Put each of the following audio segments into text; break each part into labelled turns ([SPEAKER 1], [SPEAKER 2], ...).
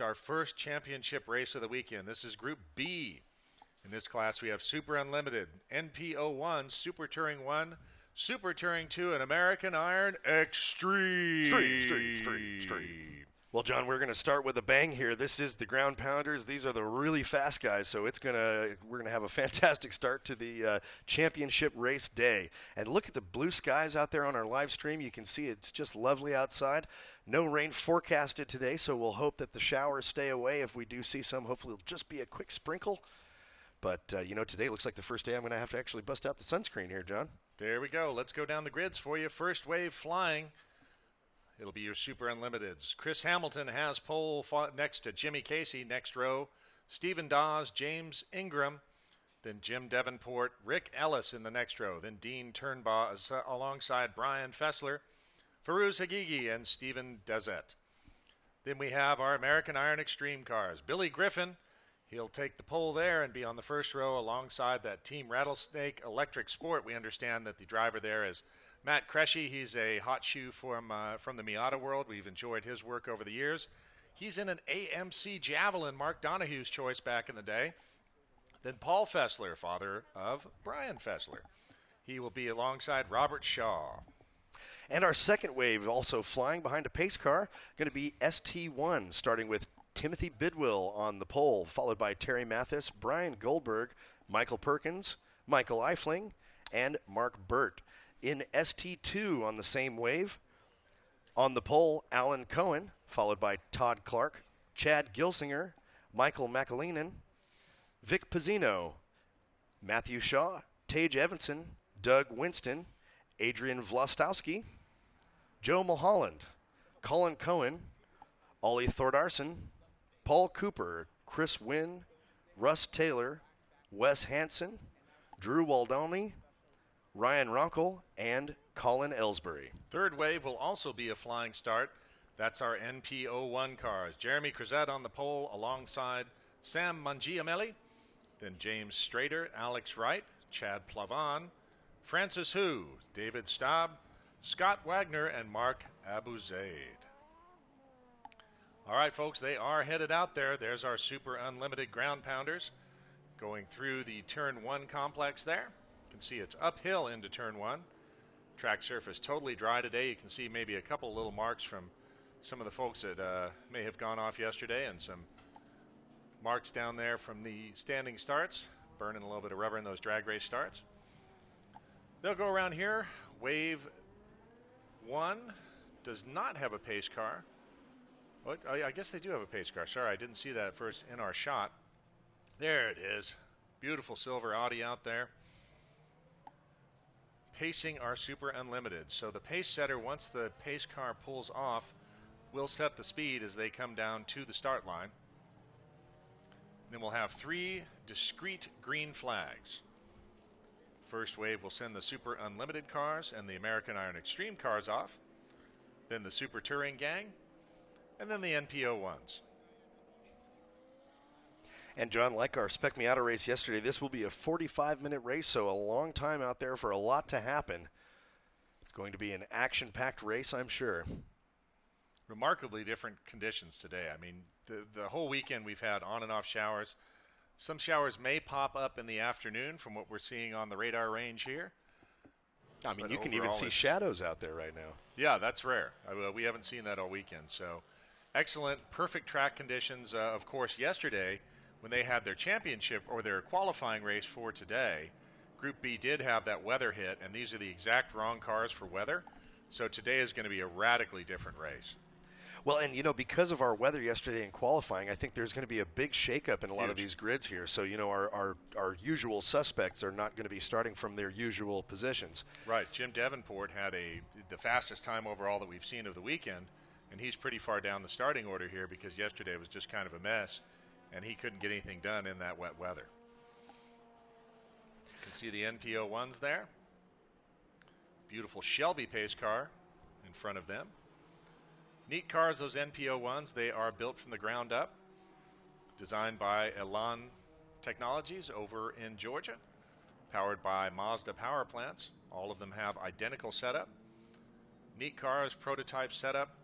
[SPEAKER 1] our first championship race of the weekend. This is Group B. In this class, we have Super Unlimited, NP01, Super Touring 1, Super Touring 2, and American Iron Extreme.
[SPEAKER 2] Extreme. Well, John, we're going to start with a bang here. This is the Ground Pounders. These are the really fast guys, so we're going to have a fantastic start to the championship race day. And look at the blue skies out there on our live stream. You can see it's just lovely outside. No rain forecasted today, so we'll hope that the showers stay away. If we do see some, hopefully it'll just be a quick sprinkle. But, today looks like the first day I'm going to have to actually bust out the sunscreen here, John.
[SPEAKER 1] There we go. Let's go down the grids for you. First wave flying. It'll be your Super Unlimiteds. Chris Hamilton has pole next to Jimmy Casey, next row. Stephen Dawes, James Ingram, then Jim Davenport, Rick Ellis in the next row. Then Dean Turnbaugh alongside Brian Fessler, Farouz Hagigi, and Stephen Dezet. Then we have our American Iron Extreme cars. Billy Griffin, he'll take the pole there and be on the first row alongside that Team Rattlesnake Electric Sport. We understand that the driver there is Matt Cresci. He's a hot shoe from the Miata world. We've enjoyed his work over the years. He's in an AMC Javelin, Mark Donohue's choice back in the day. Then Paul Fessler, father of Brian Fessler. He will be alongside Robert Shaw.
[SPEAKER 2] And our second wave, also flying behind a pace car, going to be ST1, starting with Timothy Bidwell on the pole, followed by Terry Mathis, Brian Goldberg, Michael Perkins, Michael Eifling, and Mark Burt. In ST2 on the same wave, on the pole, Alan Cohen, followed by Todd Clark, Chad Gilsinger, Michael McAleenan, Vic Pizzino, Matthew Shaw, Tage Evanson, Doug Winston, Adrian Vlastowski, Joe Mulholland, Colin Cohen, Ollie Thordarson, Paul Cooper, Chris Wynn, Russ Taylor, Wes Hansen, Drew Waldoni, Ryan Ronkel, and Colin Ellsbury.
[SPEAKER 1] Third wave will also be a flying start. That's our NP01 cars. Jeremy Cruzet on the pole alongside Sam Mangiamelli, then James Strader, Alex Wright, Chad Plavon, Francis Hu, David Staub, Scott Wagner, and Mark Abuzaid. All right, folks, they are headed out there. There's our Super Unlimited Ground Pounders going through the Turn 1 complex there. You can see it's uphill into Turn 1. Track surface totally dry today. You can see maybe a couple little marks from some of the folks that may have gone off yesterday, and some marks down there from the standing starts, burning a little bit of rubber in those drag race starts. They'll go around here. Wave 1 does not have a pace car. What? Oh, yeah, I guess they do have a pace car. Sorry, I didn't see that first in our shot. There it is. Beautiful silver Audi out there. Pacing our Super Unlimited. So the pace setter, once the pace car pulls off, will set the speed as they come down to the start line. Then we'll have 3 discrete green flags. First wave will send the Super Unlimited cars and the American Iron Extreme cars off. Then the Super Touring gang, and then the NP01s.
[SPEAKER 2] And John, like our Spec Miata race yesterday, this will be a 45-minute race, so a long time out there for a lot to happen. It's going to be an action-packed race, I'm sure.
[SPEAKER 1] Remarkably different conditions today. I mean, the whole weekend we've had on and off showers. Some showers may pop up in the afternoon from what we're seeing on the radar range here.
[SPEAKER 2] I mean, you can even see shadows out there right now.
[SPEAKER 1] Yeah, that's rare. We haven't seen that all weekend. So excellent, perfect track conditions. Of course, yesterday, when they had their championship or their qualifying race for today, Group B did have that weather hit, and these are the exact wrong cars for weather. So today is going to be a radically different race.
[SPEAKER 2] Well, and, because of our weather yesterday in qualifying, I think there's going to be a big shakeup in a lot of these grids here. So, our usual suspects are not going to be starting from their usual positions.
[SPEAKER 1] Right. Jim Davenport had the fastest time overall that we've seen of the weekend, and he's pretty far down the starting order here because yesterday was just kind of a mess, and he couldn't get anything done in that wet weather. You can see the NP01s there. Beautiful Shelby pace car in front of them. Neat cars, those NP01s. They are built from the ground up, designed by Elan Technologies over in Georgia, powered by Mazda power plants. All of them have identical setup. Neat cars, prototype setup.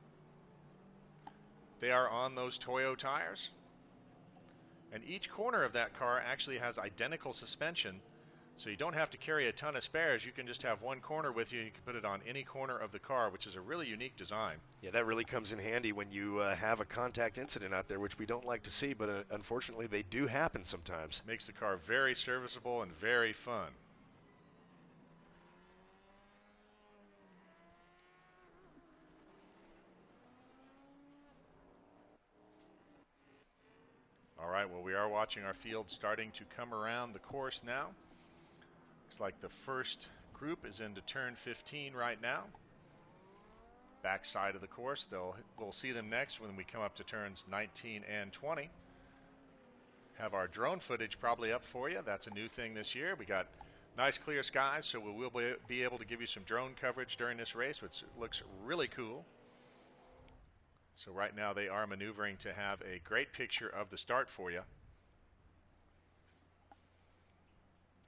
[SPEAKER 1] They are on those Toyo tires. And each corner of that car actually has identical suspension, so you don't have to carry a ton of spares. You can just have one corner with you. You can put it on any corner of the car, which is a really unique design.
[SPEAKER 2] Yeah, that really comes in handy when you have a contact incident out there, which we don't like to see, but unfortunately they do happen sometimes.
[SPEAKER 1] Makes the car very serviceable and very fun. All right, well, we are watching our field starting to come around the course now. Looks like the first group is into turn 15 right now. Back side of the course, we'll see them next when we come up to turns 19 and 20. Have our drone footage probably up for you. That's a new thing this year. We got nice clear skies, so we will be able to give you some drone coverage during this race, which looks really cool. So right now they are maneuvering to have a great picture of the start for you.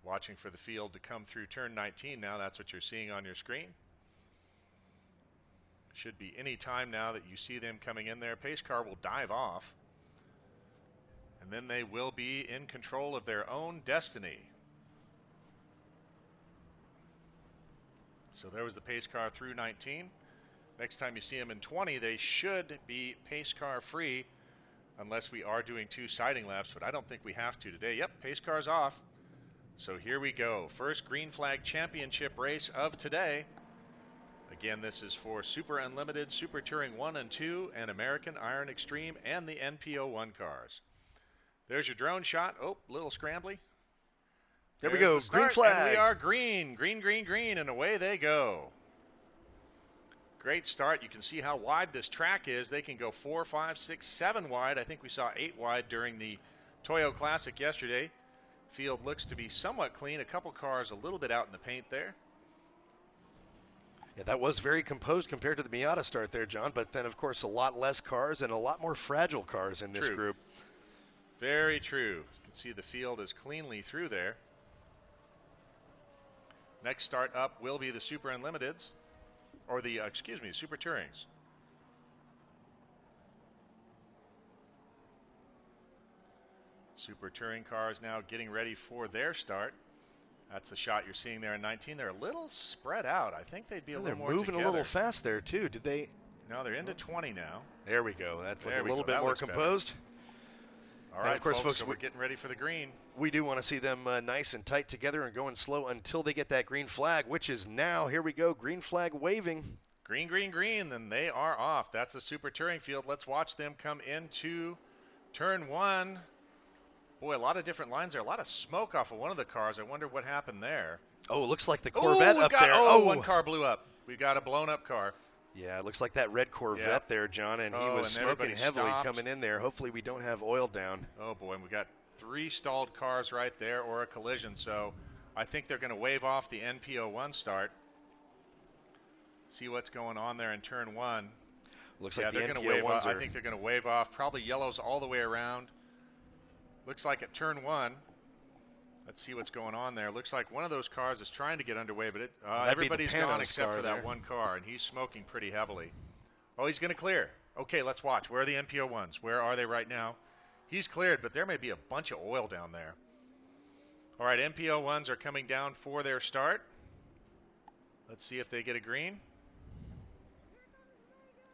[SPEAKER 1] Watching for the field to come through turn 19 now. That's what you're seeing on your screen. Should be any time now that you see them coming in there. Pace car will dive off. And then they will be in control of their own destiny. So there was the pace car through 19. Next time you see them in 20, they should be pace car free unless we are doing 2 siding laps, but I don't think we have to today. Yep, pace car's off. So here we go. First green flag championship race of today. Again, this is for Super Unlimited, Super Touring 1 and 2, and American Iron Extreme, and the NP01 cars. There's your drone shot. Oh, a little scrambly.
[SPEAKER 2] There we go, green flag.
[SPEAKER 1] And we are green, green, green, green, and away they go. Great start. You can see how wide this track is. They can go 4, 5, 6, 7 wide. I think we saw 8 wide during the Toyo Classic yesterday. Field looks to be somewhat clean. A couple cars a little bit out in the paint there.
[SPEAKER 2] Yeah, that was very composed compared to the Miata start there, John, but then, of course, a lot less cars and a lot more fragile cars in this group.
[SPEAKER 1] Very true. You can see the field is cleanly through there. Next start up will be the Super Unlimiteds, or the, Super Tourings. Super Touring cars now getting ready for their start. That's the shot you're seeing there in 19. They're a little spread out. I think they'd be a little more together.
[SPEAKER 2] They're moving a little fast there, too. Did they?
[SPEAKER 1] No, they're into 20 now.
[SPEAKER 2] There we go. That's like a little bit more composed.
[SPEAKER 1] All right, of course, folks, so we're getting ready for the green.
[SPEAKER 2] We do want to see them nice and tight together and going slow until they get that green flag, which is now. Here we go, green flag waving.
[SPEAKER 1] Green, green, green, then they are off. That's a Super Touring field. Let's watch them come into turn 1. Boy, a lot of different lines there. A lot of smoke off of one of the cars. I wonder what happened there.
[SPEAKER 2] Oh, it looks like the Corvette up there.
[SPEAKER 1] Oh, one car blew up. We got a blown-up car.
[SPEAKER 2] Yeah, it looks like that red Corvette there, John, and he was smoking heavily coming in there. Hopefully we don't have oil down.
[SPEAKER 1] Oh, boy, and we got 3 stalled cars right there or a collision, so I think they're going to wave off the NP01 start. See what's going on there in turn 1.
[SPEAKER 2] Looks like the
[SPEAKER 1] NP01s
[SPEAKER 2] wave off.
[SPEAKER 1] I think they're going to wave off. Probably yellows all the way around. Looks like at turn 1. Let's see what's going on there. Looks like one of those cars is trying to get underway, but everybody's gone except for that one car, and he's smoking pretty heavily. Oh, he's going to clear. Okay, let's watch. Where are the NP01s? Where are they right now? He's cleared, but there may be a bunch of oil down there. All right, NP01s are coming down for their start. Let's see if they get a green.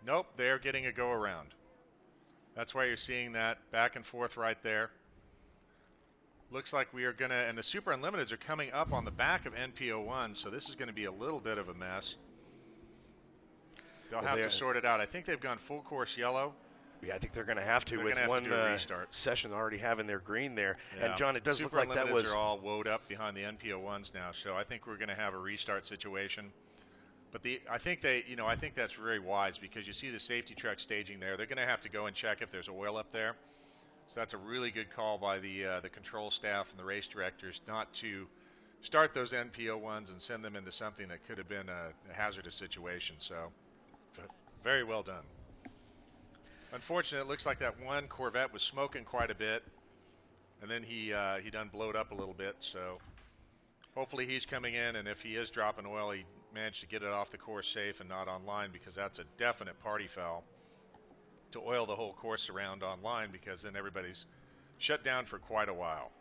[SPEAKER 1] Nope, they're getting a go-around. That's why you're seeing that back and forth right there. Looks like we are going to, and the Super Unlimiteds are coming up on the back of NP01, so this is going to be a little bit of a mess. They'll have to sort it out. I think they've gone full course yellow.
[SPEAKER 2] Yeah, I think they're going to have to with one session already having their green there. Yeah. And, John, it does look like that was...
[SPEAKER 1] Super Unlimiteds are all woed up behind the NP01s now, so I think we're going to have a restart situation. But I think that's very wise because you see the safety truck staging there. They're going to have to go and check if there's oil up there. So that's a really good call by the control staff and the race directors not to start those NP01s and send them into something that could have been a hazardous situation. So very well done. Unfortunately, it looks like that one Corvette was smoking quite a bit, and then he done blowed up a little bit. So hopefully he's coming in, and if he is dropping oil, he managed to get it off the course safe and not online because that's a definite party foul. to oil the whole course around online, because then everybody's shut down for quite a while.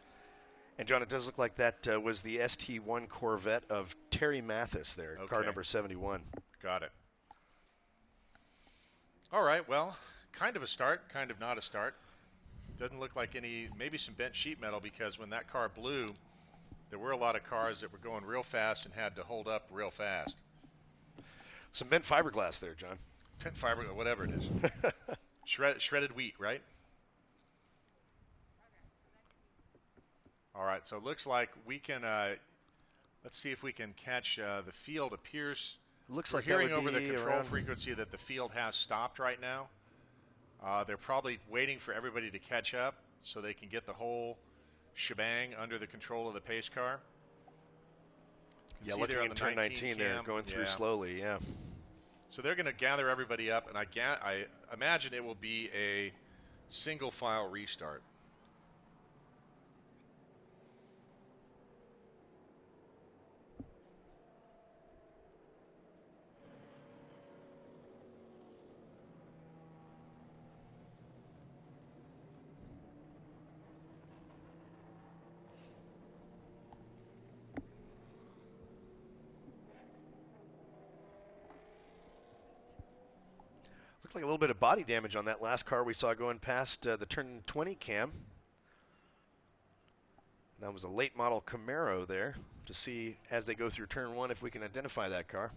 [SPEAKER 2] And, John, it does look like that was the ST1 Corvette of Terry Mathis there,
[SPEAKER 1] Okay.
[SPEAKER 2] car number 71.
[SPEAKER 1] Got it. All right, well, kind of a start, kind of not a start. Doesn't look like any, maybe some bent sheet metal, because when that car blew, there were a lot of cars that were going real fast and had to hold up real fast.
[SPEAKER 2] Some bent fiberglass there, John.
[SPEAKER 1] Bent fiber, whatever it is. Shredded wheat, right? All right, so it looks like we can, let's see if we can catch the field. Appears,
[SPEAKER 2] Looks
[SPEAKER 1] we're
[SPEAKER 2] like
[SPEAKER 1] hearing
[SPEAKER 2] that would
[SPEAKER 1] over the
[SPEAKER 2] be
[SPEAKER 1] control
[SPEAKER 2] around
[SPEAKER 1] frequency that the field has stopped right now. They're probably waiting for everybody to catch up so they can get the whole shebang under the control of the pace car.
[SPEAKER 2] Yeah, looking at turn 19 there, going through slowly, yeah.
[SPEAKER 1] So they're going to gather everybody up, and I imagine it will be a single file restart.
[SPEAKER 2] Looks like a little bit of body damage on that last car we saw going past the turn 20 cam. That was a late model Camaro there, to see as they go through turn 1 if we can identify that car.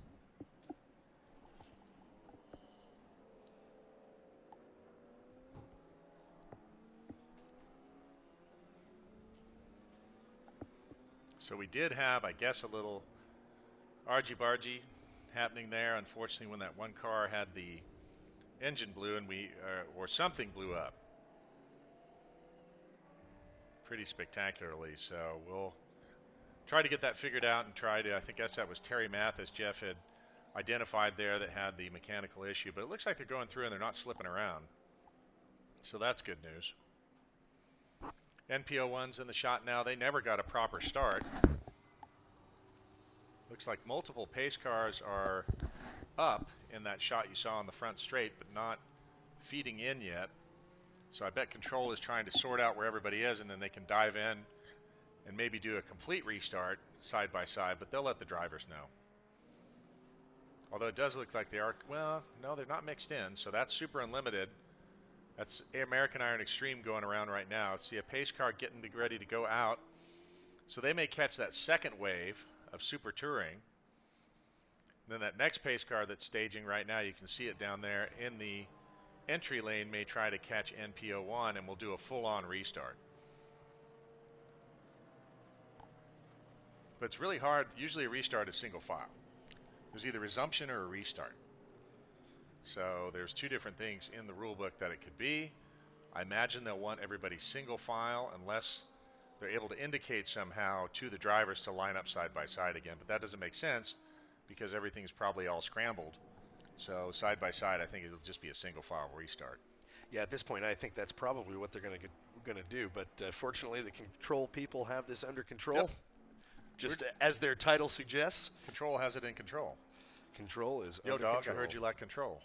[SPEAKER 1] So we did have, I guess, a little argy-bargy happening there. Unfortunately, when that one car had the engine blew, and or something blew up pretty spectacularly. So we'll try to get that figured out and try to, I think that was Terry Mathis, Jeff had identified there, that had the mechanical issue. But it looks like they're going through and they're not slipping around. So that's good news. NP01's in the shot now. They never got a proper start. Looks like multiple pace cars are up in that shot you saw on the front straight, but not feeding in yet. So I bet control is trying to sort out where everybody is, and then they can dive in and maybe do a complete restart side by side, but they'll let the drivers know. Although it does look like they are, well, no, they're not mixed in, so that's Super Unlimited. That's American Iron Extreme going around right now. See a pace car getting ready to go out. So they may catch that second wave of Super Touring. Then that next pace car that's staging right now, you can see it down there in the entry lane, may try to catch NP01, and we'll do a full-on restart. But it's really hard. Usually a restart is single file. There's either resumption or a restart. So there's two different things in the rule book that it could be. I imagine they'll want everybody single file unless they're able to indicate somehow to the drivers to line up side by side again. But that doesn't make sense because everything's probably all scrambled. So side by side, I think it'll just be a single file restart.
[SPEAKER 2] Yeah, at this point, I think that's probably what they're going to do. But fortunately, the control people have this under control.
[SPEAKER 1] Yep.
[SPEAKER 2] Just as their title suggests.
[SPEAKER 1] Control has it in control.
[SPEAKER 2] Control is
[SPEAKER 1] Yo,
[SPEAKER 2] under
[SPEAKER 1] dog,
[SPEAKER 2] control.
[SPEAKER 1] I heard you like control.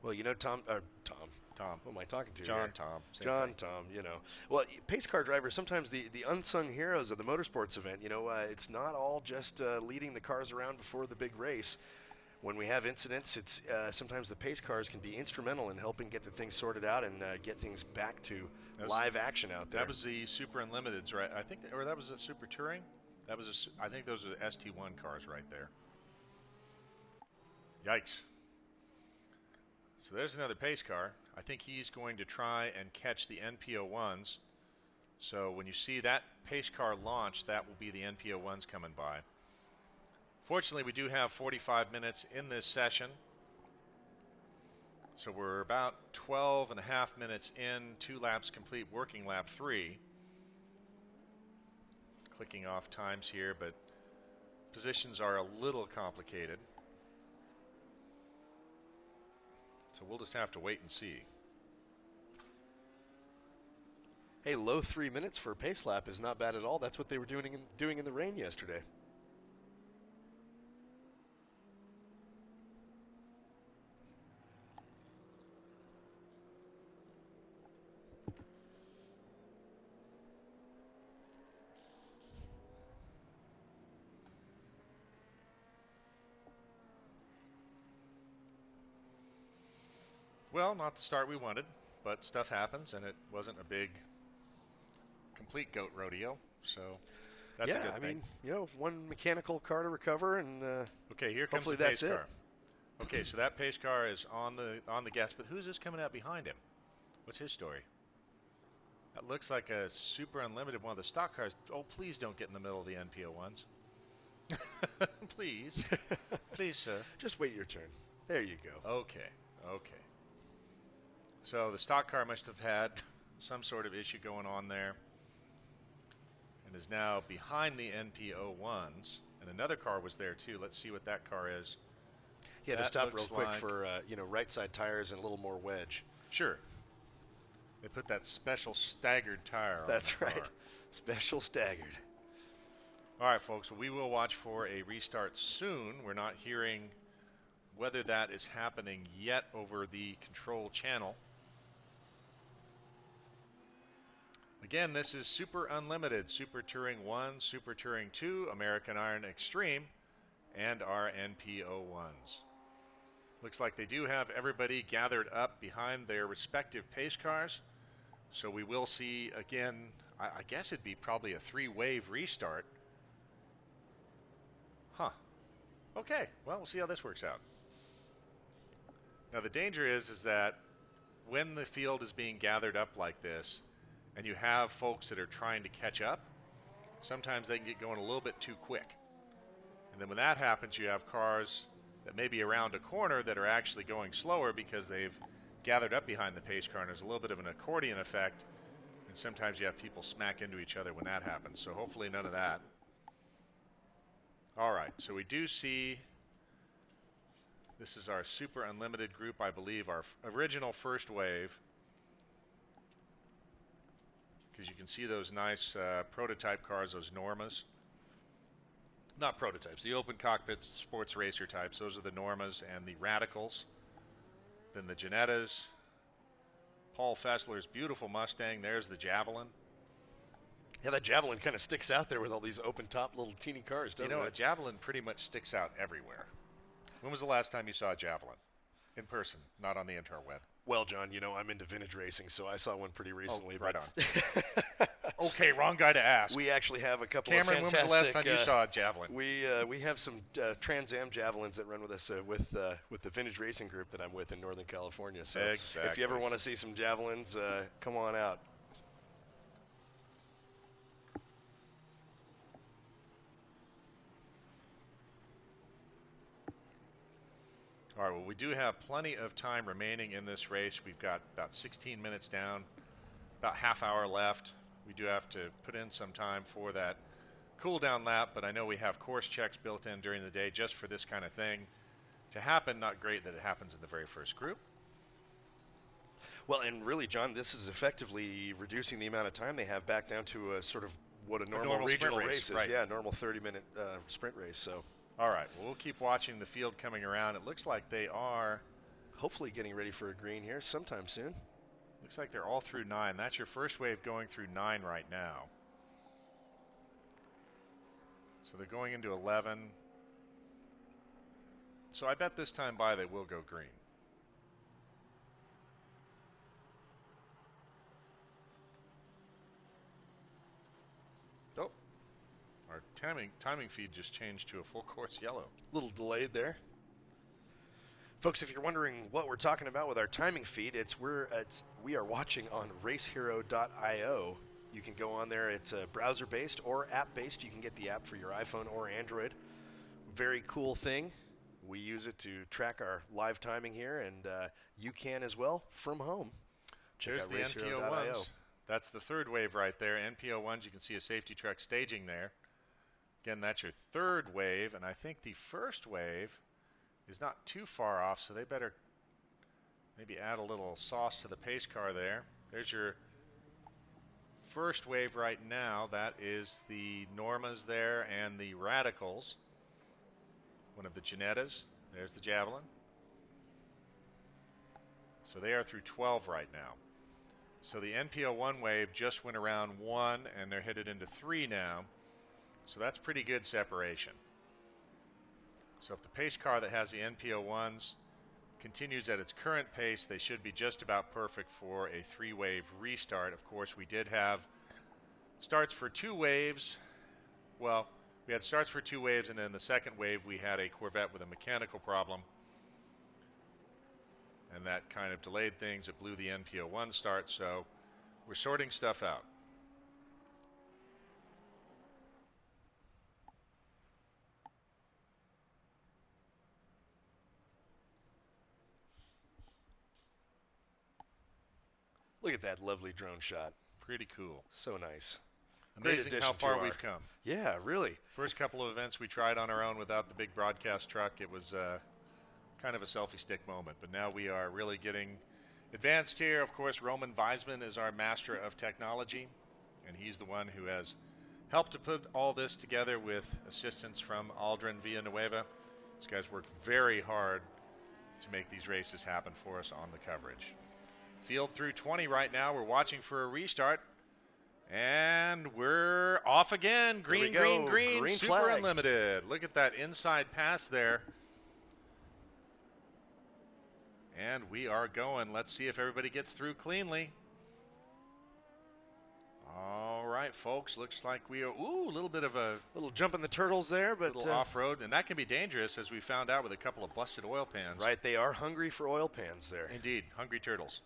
[SPEAKER 2] Well, you know, Tom, who am I talking to?
[SPEAKER 1] John,
[SPEAKER 2] here?
[SPEAKER 1] Tom.
[SPEAKER 2] John, Tom, you know. Well, pace car drivers, sometimes the unsung heroes of the motorsports event, you know, it's not all just leading the cars around before the big race. When we have incidents, it's sometimes the pace cars can be instrumental in helping get the things sorted out and get things back to live action out there.
[SPEAKER 1] That was the Super Unlimiteds, right? I think, or that was a Super Touring? That was I think those are the ST1 cars right there. Yikes. So there's another pace car. I think he's going to try and catch the NP01s. So when you see that pace car launch, that will be the NP01s coming by. Fortunately, we do have 45 minutes in this session. So we're about 12 and a half minutes in, 2 laps complete, working lap 3. Clicking off times here, but positions are a little complicated. So we'll just have to wait and see.
[SPEAKER 2] Hey, low 3 minutes for a pace lap is not bad at all. That's what they were doing in the rain yesterday.
[SPEAKER 1] Well, not the start we wanted, but stuff happens, and it wasn't a big, complete goat rodeo, so that's a good thing.
[SPEAKER 2] I mean, you know, one mechanical car to recover, and
[SPEAKER 1] okay, here comes the pace car. Okay, so that pace car is on the gas, but who's this coming out behind him? What's his story? That looks like a Super Unlimited, one of the stock cars. Oh, please don't get in the middle of the NP01s. Please. Please, sir.
[SPEAKER 2] Just wait your turn. There you go.
[SPEAKER 1] Okay, okay. So the stock car must have had some sort of issue going on there and is now behind the NP01s. And another car was there, too. Let's see what that car is.
[SPEAKER 2] He had to stop real quick for, right side tires and a little more wedge.
[SPEAKER 1] Sure. They put that special staggered tire on
[SPEAKER 2] That's
[SPEAKER 1] the car.
[SPEAKER 2] right. Special staggered.
[SPEAKER 1] All right, folks. We will watch for a restart soon. We're not hearing whether that is happening yet over the control channel. Again, this is Super Unlimited, Super Touring 1, Super Touring 2, American Iron Extreme, and our NP01s. Looks like they do have everybody gathered up behind their respective pace cars. So we will see, again, I guess it'd be probably a 3-wave restart. Huh. Okay, well, we'll see how this works out. Now, the danger is that when the field is being gathered up like this, and you have folks that are trying to catch up, sometimes they can get going a little bit too quick. And then when that happens, you have cars that may be around a corner that are actually going slower because they've gathered up behind the pace car, and there's a little bit of an accordion effect, and sometimes you have people smack into each other when that happens. So hopefully none of that. All right, so we do see this is our Super Unlimited group, I believe, our original first wave. Because you can see those nice prototype cars, those Normas. Not prototypes, the open cockpit sports racer types. Those are the Normas and the Radicals. Then the Ginettas. Paul Fessler's beautiful Mustang. There's the Javelin.
[SPEAKER 2] Yeah, that Javelin kind of sticks out there with all these open top little teeny cars, doesn't it?
[SPEAKER 1] You know, a Javelin pretty much sticks out everywhere. When was the last time you saw a Javelin? In person, not on the interweb.
[SPEAKER 2] Well, John, you know, I'm into vintage racing, so I saw one pretty recently.
[SPEAKER 1] Oh, right on. Okay, wrong guy to ask.
[SPEAKER 2] We actually have a couple
[SPEAKER 1] Cameron,
[SPEAKER 2] of fantastic...
[SPEAKER 1] when was the last time you saw a Javelin?
[SPEAKER 2] We have some Trans Am Javelins that run with us with the vintage racing group that I'm with in Northern California. So
[SPEAKER 1] exactly.
[SPEAKER 2] If you ever want to see some Javelins, come on out.
[SPEAKER 1] All right, well, we do have plenty of time remaining in this race. We've got about 16 minutes down, about half hour left. We do have to put in some time for that cool-down lap, but I know we have course checks built in during the day just for this kind of thing to happen. Not great that it happens in the very first group.
[SPEAKER 2] Well, and really, John, this is effectively reducing the amount of time they have back down to a sort of what a normal regional race is.
[SPEAKER 1] Right.
[SPEAKER 2] Yeah, normal 30-minute sprint race. So.
[SPEAKER 1] All right, well, we'll keep watching the field coming around. It looks like they are
[SPEAKER 2] hopefully getting ready for a green here sometime soon.
[SPEAKER 1] Looks like they're all through 9. That's your first wave going through 9 right now. So they're going into 11. So I bet this time by they will go green. Oh, our timing feed just changed to a full course yellow.
[SPEAKER 2] A little delayed there. Folks, if you're wondering what we're talking about with our timing feed, we are watching on racehero.io. You can go on there. It's browser-based or app-based. You can get the app for your iPhone or Android. Very cool thing. We use it to track our live timing here, and you can as well from home. Check out
[SPEAKER 1] NP01s. That's the third wave right there. NP01s, you can see a safety truck staging there. Again, that's your third wave, and I think the first wave is not too far off, so they better maybe add a little sauce to the pace car there. There's your first wave right now. That is the Normas there and the Radicals. One of the Ginettas. There's the Javelin. So they are through 12 right now. So the NP01 wave just went around 1, and they're headed into 3 now. So that's pretty good separation. So if the pace car that has the NP01s continues at its current pace, they should be just about perfect for a 3-wave restart. Of course, we did have starts for 2 waves. Well, we had starts for 2 waves, and then the second wave we had a Corvette with a mechanical problem. And that kind of delayed things. It blew the NP01 start, so we're sorting stuff out.
[SPEAKER 2] Look at that lovely drone shot.
[SPEAKER 1] Pretty cool.
[SPEAKER 2] So nice.
[SPEAKER 1] Amazing how far we've come.
[SPEAKER 2] Yeah, really.
[SPEAKER 1] First couple of events we tried on our own without the big broadcast truck. It was kind of a selfie stick moment, but now we are really getting advanced here. Of course, Roman Weisman is our master of technology, and he's the one who has helped to put all this together with assistance from Aldrin Villanueva. These guys worked very hard to make these races happen for us on the coverage. Field through 20 right now. We're watching for a restart. And we're off again. Green, green, green.
[SPEAKER 2] Green
[SPEAKER 1] Super
[SPEAKER 2] flag.
[SPEAKER 1] Unlimited. Look at that inside pass there. And we are going. Let's see if everybody gets through cleanly. All right, folks. Looks like we are, a little bit of a
[SPEAKER 2] little jump in the turtles there, but
[SPEAKER 1] little off-road. And that can be dangerous, as we found out with a couple of busted oil pans.
[SPEAKER 2] Right, they are hungry for oil pans there.
[SPEAKER 1] Indeed, hungry turtles.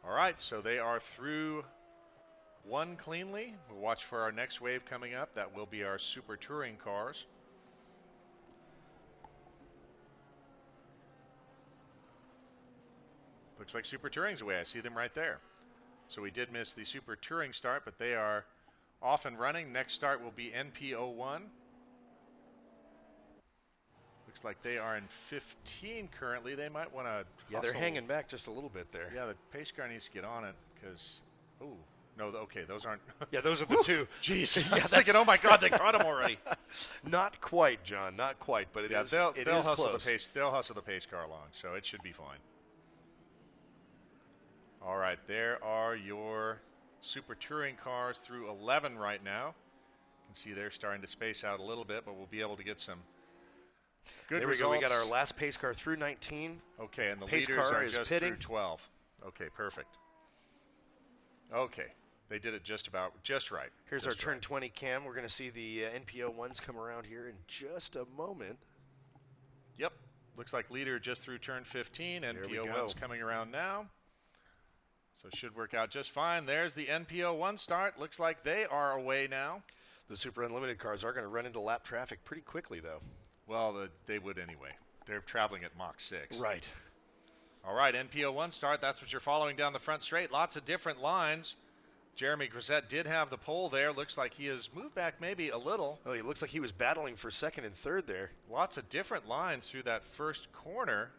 [SPEAKER 1] All right, so they are through 1 cleanly. We'll watch for our next wave coming up. That will be our Super Touring cars. Looks like Super Touring's away. I see them right there. So we did miss the Super Touring start, but they are off and running. Next start will be NP01. Looks like they are in 15 currently. They might want to.
[SPEAKER 2] Yeah, they're hanging back just a little bit there.
[SPEAKER 1] Yeah, the pace car needs to get on it because. Oh, no, okay, those aren't.
[SPEAKER 2] Yeah, those are the two.
[SPEAKER 1] Jeez, I was thinking, oh my God, they caught him already.
[SPEAKER 2] Not quite, John, not quite, but it is.
[SPEAKER 1] They'll hustle
[SPEAKER 2] close.
[SPEAKER 1] the pace. They'll hustle the pace car along, so it should be fine. All right, there are your Super Touring cars through 11 right now. You can see they're starting to space out a little bit, but we'll be able to get some good
[SPEAKER 2] there
[SPEAKER 1] results.
[SPEAKER 2] We go. We got our last pace car through 19.
[SPEAKER 1] Okay, and the
[SPEAKER 2] pace
[SPEAKER 1] leaders
[SPEAKER 2] car
[SPEAKER 1] are
[SPEAKER 2] is
[SPEAKER 1] just
[SPEAKER 2] pitting.
[SPEAKER 1] through 12. Okay, perfect. Okay, they did it just right.
[SPEAKER 2] Here's our turn 20 cam. We're going to see the NP01s come around here in just a moment.
[SPEAKER 1] Yep, looks like leader just through turn 15. NP01's coming around now. So it should work out just fine. There's the NP01 start. Looks like they are away now.
[SPEAKER 2] The Super Unlimited cars are going to run into lap traffic pretty quickly, though.
[SPEAKER 1] Well, they would anyway. They're traveling at Mach 6.
[SPEAKER 2] Right.
[SPEAKER 1] All right, NP01 start. That's what you're following down the front straight. Lots of different lines. Jeremy Grisette did have the pole there. Looks like he has moved back maybe a little.
[SPEAKER 2] Oh, he looks like he was battling for second and third there.
[SPEAKER 1] Lots of different lines through that first corner.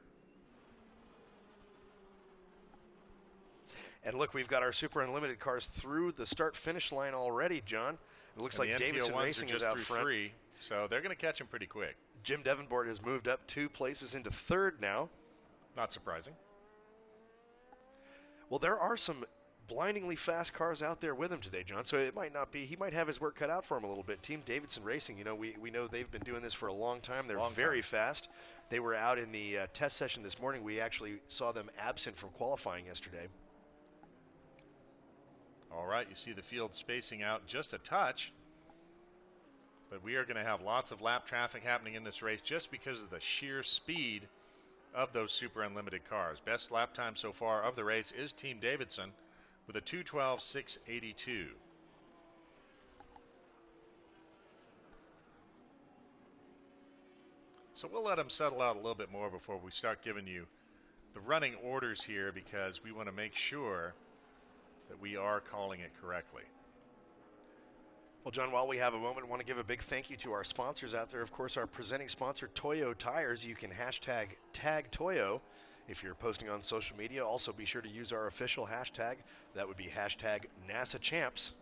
[SPEAKER 2] And look, we've got our Super Unlimited cars through the start-finish line already, John. It looks like Davidson Racing is out front.
[SPEAKER 1] 3, so they're going to catch him pretty quick.
[SPEAKER 2] Jim Davenport has moved up 2 places into third now.
[SPEAKER 1] Not surprising.
[SPEAKER 2] Well, there are some blindingly fast cars out there with him today, John, so it might not be, he might have his work cut out for him a little bit. Team Davidson Racing, you know, we know they've been doing this for a long time. They're very fast. They were out in the test session this morning. We actually saw them absent from qualifying yesterday.
[SPEAKER 1] All right, you see the field spacing out just a touch. But we are going to have lots of lap traffic happening in this race just because of the sheer speed of those Super Unlimited cars. Best lap time so far of the race is Team Davidson with a 2:12.682. So we'll let them settle out a little bit more before we start giving you the running orders here, because we want to make sure that we are calling it correctly.
[SPEAKER 2] Well, John, while we have a moment, I want to give a big thank you to our sponsors out there. Of course, our presenting sponsor, Toyo Tires. You can hashtag tag Toyo if you're posting on social media. Also, be sure to use our official hashtag. That would be hashtag NASA Champs.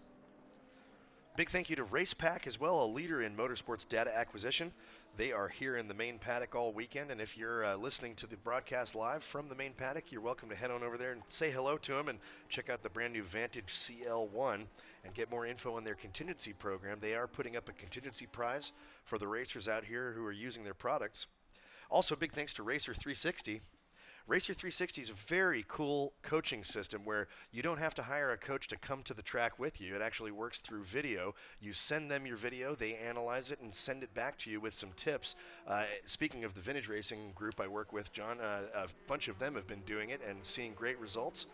[SPEAKER 2] Big thank you to RacePack as well, a leader in motorsports data acquisition. They are here in the main paddock all weekend, and if you're listening to the broadcast live from the main paddock, you're welcome to head on over there and say hello to them and check out the brand new Vantage CL1 and get more info on their contingency program. They are putting up a contingency prize for the racers out here who are using their products. Also, big thanks to Racer 360. Racer 360 is a very cool coaching system where you don't have to hire a coach to come to the track with you. It actually works through video. You send them your video, they analyze it, and send it back to you with some tips. Speaking of the vintage racing group I work with, John, a bunch of them have been doing it and seeing great results.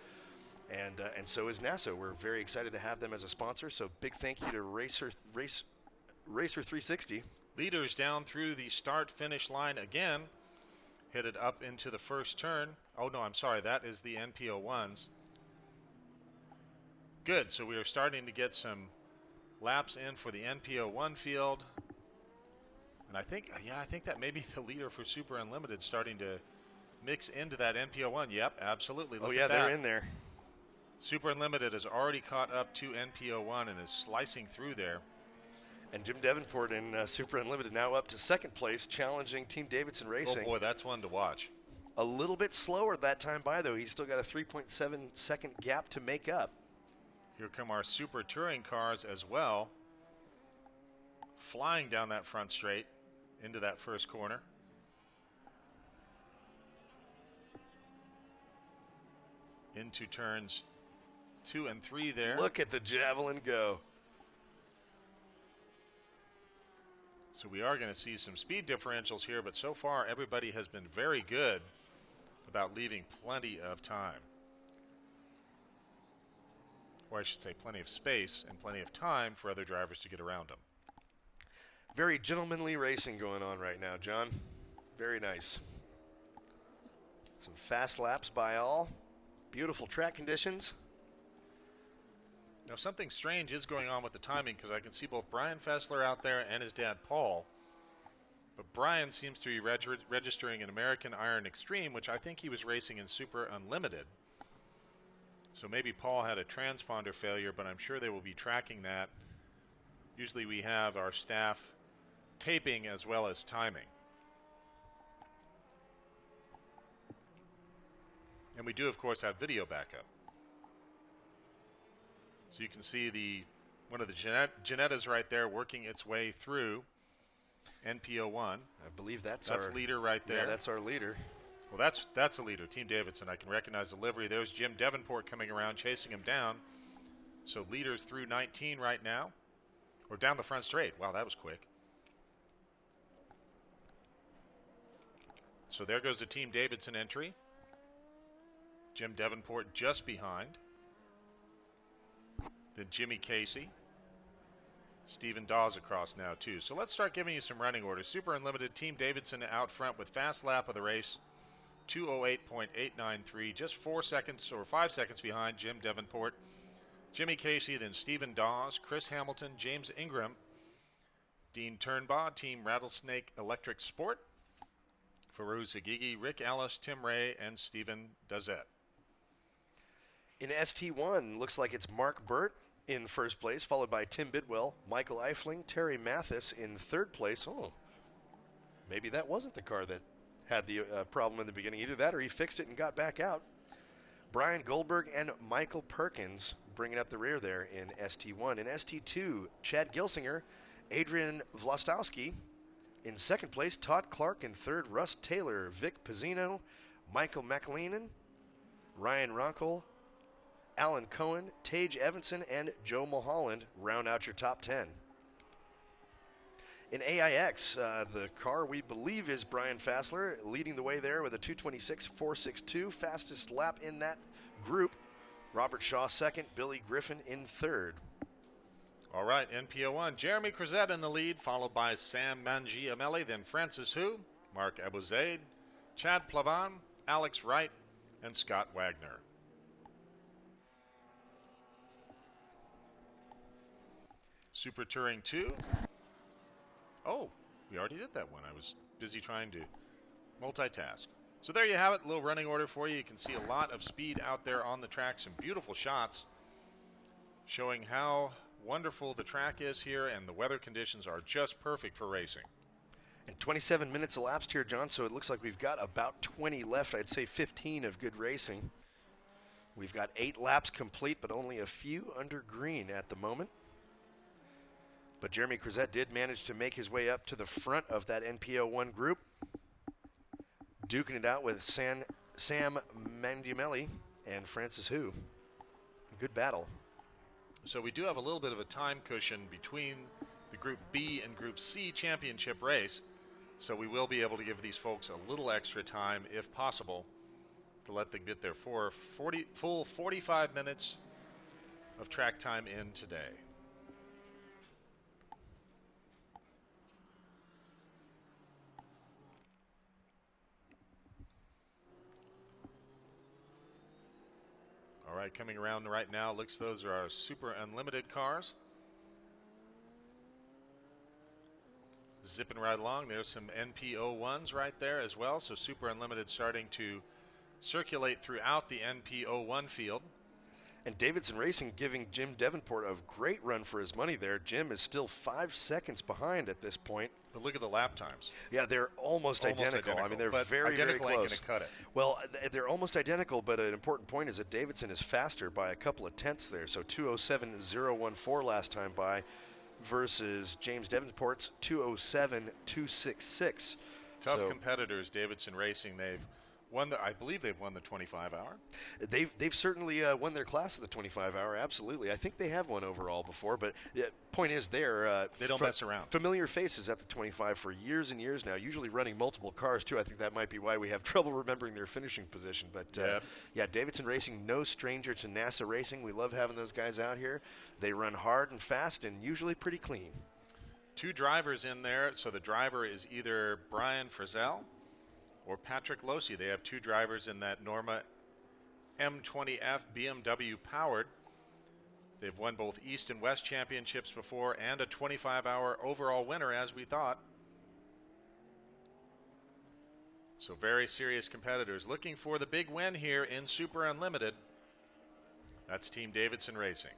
[SPEAKER 2] And so is NASA. We're very excited to have them as a sponsor. So big thank you to Racer 360.
[SPEAKER 1] Leaders down through the start-finish line again. Headed up into the first turn. Oh, no, I'm sorry. That is the NP01s. Good. So we are starting to get some laps in for the NP01 field. And I think that may be the leader for Super Unlimited starting to mix into that NP01. Yep, absolutely. Look at that.
[SPEAKER 2] They're in there.
[SPEAKER 1] Super Unlimited has already caught up to NP01 and is slicing through there.
[SPEAKER 2] And Jim Davenport in Super Unlimited now up to second place, challenging Team Davidson Racing.
[SPEAKER 1] Oh, boy, that's one to watch.
[SPEAKER 2] A little bit slower that time by, though. He's still got a 3.7 second gap to make up.
[SPEAKER 1] Here come our Super Touring cars as well, flying down that front straight into that first corner. Into turns 2 and 3 there.
[SPEAKER 2] Look at the javelin go.
[SPEAKER 1] So we are going to see some speed differentials here, but so far everybody has been very good about leaving plenty of time. Or I should say plenty of space and plenty of time for other drivers to get around them.
[SPEAKER 2] Very gentlemanly racing going on right now, John. Very nice. Some fast laps by all. Beautiful track conditions.
[SPEAKER 1] Now, something strange is going on with the timing because I can see both Brian Fessler out there and his dad, Paul. But Brian seems to be registering an American Iron Extreme, which I think he was racing in Super Unlimited. So maybe Paul had a transponder failure, but I'm sure they will be tracking that. Usually we have our staff taping as well as timing. And we do, of course, have video backup. So you can see one of the Ginettas right there working its way through NP01.
[SPEAKER 2] I believe that's our
[SPEAKER 1] leader right there.
[SPEAKER 2] Yeah, that's our leader.
[SPEAKER 1] Well, that's a leader, Team Davidson. I can recognize the livery. There's Jim Davenport coming around, chasing him down. So leaders through 19 right now. Or down the front straight. Wow, that was quick. So there goes the Team Davidson entry. Jim Davenport just behind. Then Jimmy Casey. Stephen Dawes across now, too. So let's start giving you some running orders. Super Unlimited, Team Davidson out front with fast lap of the race. 2:08.893, just 4 seconds or 5 seconds behind Jim Davenport. Jimmy Casey, then Stephen Dawes, Chris Hamilton, James Ingram, Dean Turnbaugh, Team Rattlesnake Electric Sport. Farouz Hagigi, Rick Ellis, Tim Ray, and Stephen Dazette.
[SPEAKER 2] In ST1, looks like it's Mark Burt in first place, followed by Tim Bidwell, Michael Eifling, Terry Mathis in third place. Oh, maybe that wasn't the car that had the problem in the beginning. Either that or he fixed it and got back out. Brian Goldberg and Michael Perkins bringing up the rear there in ST1. In ST2, Chad Gilsinger, Adrian Vlastowski in second place, Todd Clark in third, Russ Taylor, Vic Pizzino, Michael McLeanan, Ryan Ronkel, Alan Cohen, Tage Evanson, and Joe Mulholland round out your top 10. In AIX, the car we believe is Brian Fassler, leading the way there with a 2:26.462, fastest lap in that group. Robert Shaw second, Billy Griffin in third.
[SPEAKER 1] All right, NP01, Jeremy Crozet in the lead, followed by Sam Mangiamelli, then Francis Hu, Mark Abuzaid, Chad Plavan, Alex Wright, and Scott Wagner. Super Touring 2. Oh, we already did that one. I was busy trying to multitask. So there you have it, a little running order for you. You can see a lot of speed out there on the track, some beautiful shots showing how wonderful the track is here, and the weather conditions are just perfect for racing.
[SPEAKER 2] And 27 minutes elapsed here, John, so it looks like we've got about 20 left. I'd say 15 of good racing. We've got 8 laps complete, but only a few under green at the moment. But Jeremy Crozet did manage to make his way up to the front of that NP01 group. duking it out with Sam Mangiamelli and Francis Hu. Good battle.
[SPEAKER 1] So we do have a little bit of a time cushion between the Group B and Group C championship race. So we will be able to give these folks a little extra time, if possible, to let them get their full 45 minutes of track time in today. All right, coming around right now, looks those are our Super Unlimited cars. Zipping right along. There's some NP01s right there as well. So Super Unlimited starting to circulate throughout the NP01 field.
[SPEAKER 2] And Davidson Racing giving Jim Davenport a great run for his money there. Jim is still 5 seconds behind at this point.
[SPEAKER 1] But look at the lap times.
[SPEAKER 2] Yeah, they're almost identical. I mean, they're very, very close.
[SPEAKER 1] Ain't gonna cut it.
[SPEAKER 2] Well, they're almost identical, but an important point is that Davidson is faster by a couple of tenths there. So 207.014 last time by versus James Davenport's 207.266.
[SPEAKER 1] Tough competitors, Davidson Racing. They've won I believe they've won the 25-hour.
[SPEAKER 2] They've certainly won their class of the 25-hour. Absolutely, I think they have won overall before. But point is, they
[SPEAKER 1] don't mess around.
[SPEAKER 2] Familiar faces at the 25 for years and years now. Usually running multiple cars too. I think that might be why we have trouble remembering their finishing position. But yeah, Davidson Racing, no stranger to NASA Racing. We love having those guys out here. They run hard and fast and usually pretty clean.
[SPEAKER 1] 2 drivers in there. So the driver is either Brian Frizzell or Patrick Losey. They have 2 drivers in that Norma M20F BMW powered. They've won both East and West championships before and a 25-hour overall winner, as we thought. So very serious competitors looking for the big win here in Super Unlimited. That's Team Davidson Racing.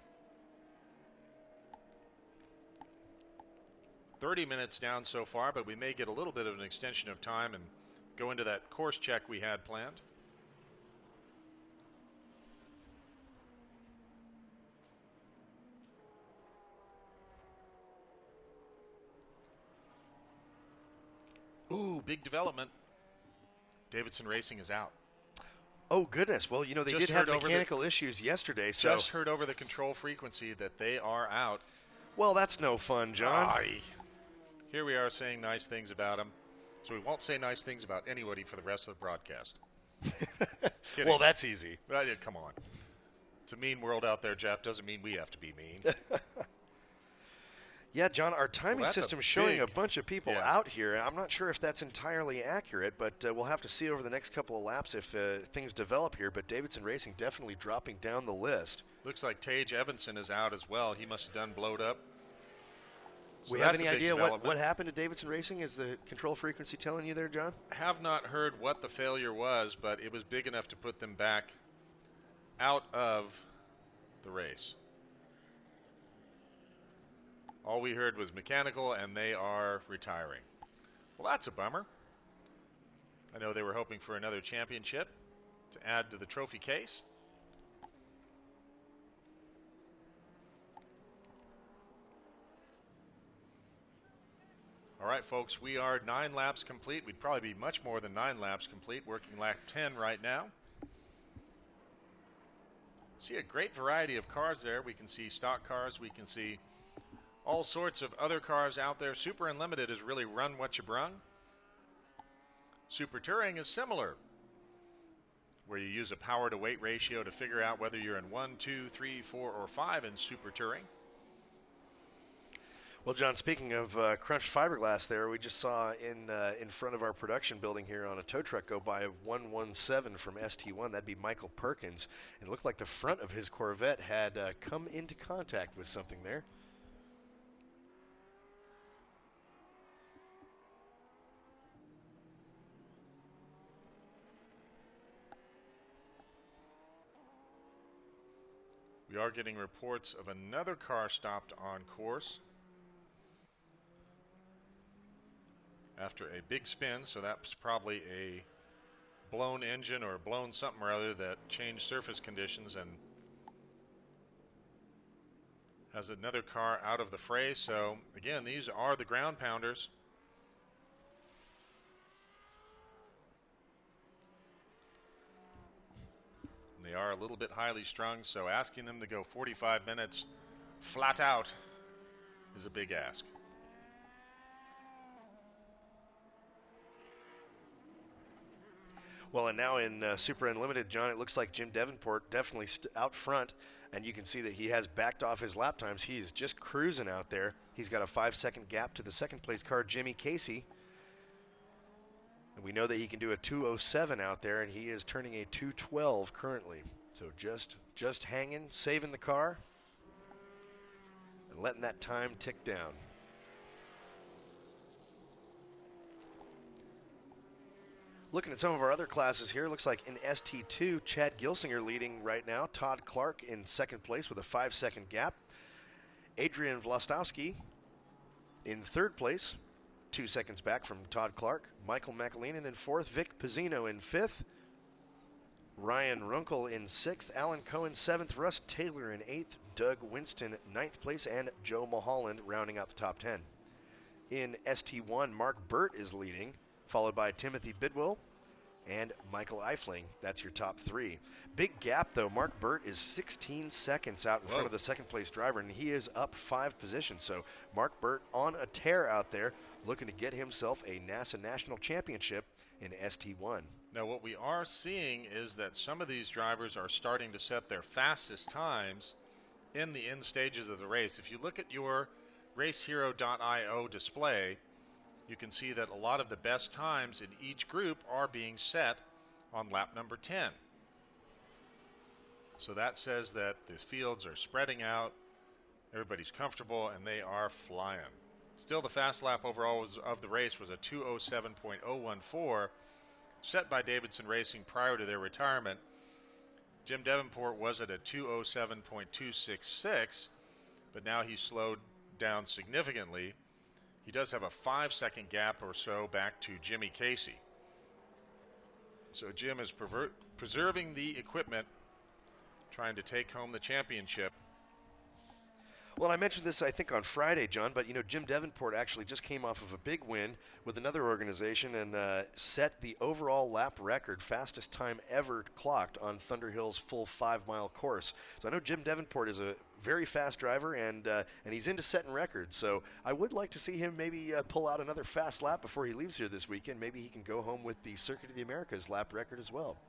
[SPEAKER 1] 30 minutes down so far, but we may get a little bit of an extension of time and go into that course check we had planned. Ooh, big development. Davidson Racing is out.
[SPEAKER 2] Oh, goodness. Well, you know, they did have mechanical issues yesterday. So
[SPEAKER 1] just heard over the control frequency that they are out.
[SPEAKER 2] Well, that's no fun, John.
[SPEAKER 1] Here we are saying nice things about them. So we won't say nice things about anybody for the rest of the broadcast.
[SPEAKER 2] Well, that's easy.
[SPEAKER 1] Come on. It's a mean world out there, Jeff. Doesn't mean we have to be mean.
[SPEAKER 2] Yeah, John, our timing system is showing a bunch of people out here. I'm not sure if that's entirely accurate, but we'll have to see over the next couple of laps if things develop here. But Davidson Racing definitely dropping down the list.
[SPEAKER 1] Looks like Tage Evanson is out as well. He must have done blowed up. So
[SPEAKER 2] we have any idea what happened to Davidson Racing? Is the control frequency telling you there, John?
[SPEAKER 1] Have not heard what the failure was, but it was big enough to put them back out of the race. All we heard was mechanical, and they are retiring. Well, that's a bummer. I know they were hoping for another championship to add to the trophy case. All right, folks, we are 9 laps complete. We'd probably be much more than 9 laps complete, working lap 10 right now. See a great variety of cars there. We can see stock cars. We can see all sorts of other cars out there. Super Unlimited has really run what you brung. Super Touring is similar, where you use a power to weight ratio to figure out whether you're in 1, 2, 3, 4, or 5 in Super Touring.
[SPEAKER 2] Well, John, speaking of crunched fiberglass there, we just saw in front of our production building here on a tow truck go by 117 from ST1. That'd be Michael Perkins. It looked like the front of his Corvette had come into contact with something there.
[SPEAKER 1] We are getting reports of another car stopped on course after a big spin, so that's probably a blown engine or blown something or other that changed surface conditions and has another car out of the fray. So again, these are the ground pounders. They are a little bit highly strung, so asking them to go 45 minutes flat out is a big ask.
[SPEAKER 2] Well, and now in Super Unlimited, John, it looks like Jim Davenport definitely out front, and you can see that he has backed off his lap times. He is just cruising out there. He's got a 5-second gap to the second-place car, Jimmy Casey. And we know that he can do a 2:07 out there, and he is turning a 2:12 currently. So just hanging, saving the car, and letting that time tick down. Looking at some of our other classes here, looks like in ST2, Chad Gilsinger leading right now. Todd Clark in second place with a 5-second gap. Adrian Vlastowski in third place, 2 seconds back from Todd Clark. Michael McAleenan in fourth. Vic Pizzino in fifth. Ryan Runkle in sixth. Alan Cohen seventh. Russ Taylor in eighth. Doug Winston ninth place. And Joe Mulholland rounding out the top 10. In ST1, Mark Burt is leading, followed by Timothy Bidwell and Michael Eifling. That's your top three. Big gap, though. Mark Burt is 16 seconds out in front of the second-place driver, and he is up 5 positions. So Mark Burt on a tear out there, looking to get himself a NASA National Championship in ST1.
[SPEAKER 1] Now, what we are seeing is that some of these drivers are starting to set their fastest times in the end stages of the race. If you look at your racehero.io display, you can see that a lot of the best times in each group are being set on lap number 10. So that says that the fields are spreading out, everybody's comfortable, and they are flying. Still, the fast lap overall of the race was a 2:07.014, set by Davidson Racing prior to their retirement. Jim Davenport was at a 2:07.266, but now he's slowed down significantly. He does have a 5-second gap or so back to Jimmy Casey. So Jim is preserving the equipment, trying to take home the championship.
[SPEAKER 2] Well, I mentioned this, I think, on Friday, John, but, Jim Davenport actually just came off of a big win with another organization and set the overall lap record, fastest time ever clocked on Thunderhill's full 5-mile course. So I know Jim Davenport is a very fast driver, and he's into setting records. So I would like to see him maybe pull out another fast lap before he leaves here this weekend. Maybe he can go home with the Circuit of the Americas lap record as well.